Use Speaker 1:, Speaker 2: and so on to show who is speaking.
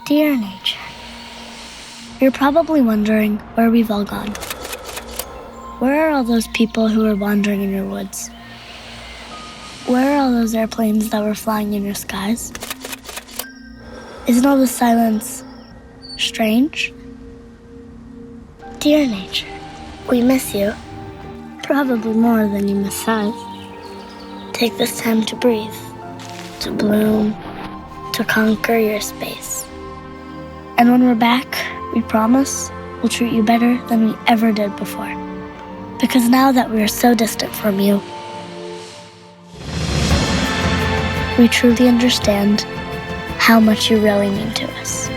Speaker 1: Dear nature, you're probably wondering where we've all gone. Where are all those people who were wandering in your woods? Where are all those airplanes that were flying in your skies? Isn't all the silence strange? Dear nature, we miss you. Probably more than you miss us. Take this time to breathe, to bloom, to conquer your space. And when we're back, we promise we'll treat you better than we ever did before. Because now that we are so distant from you, we truly understand how much you really mean to us.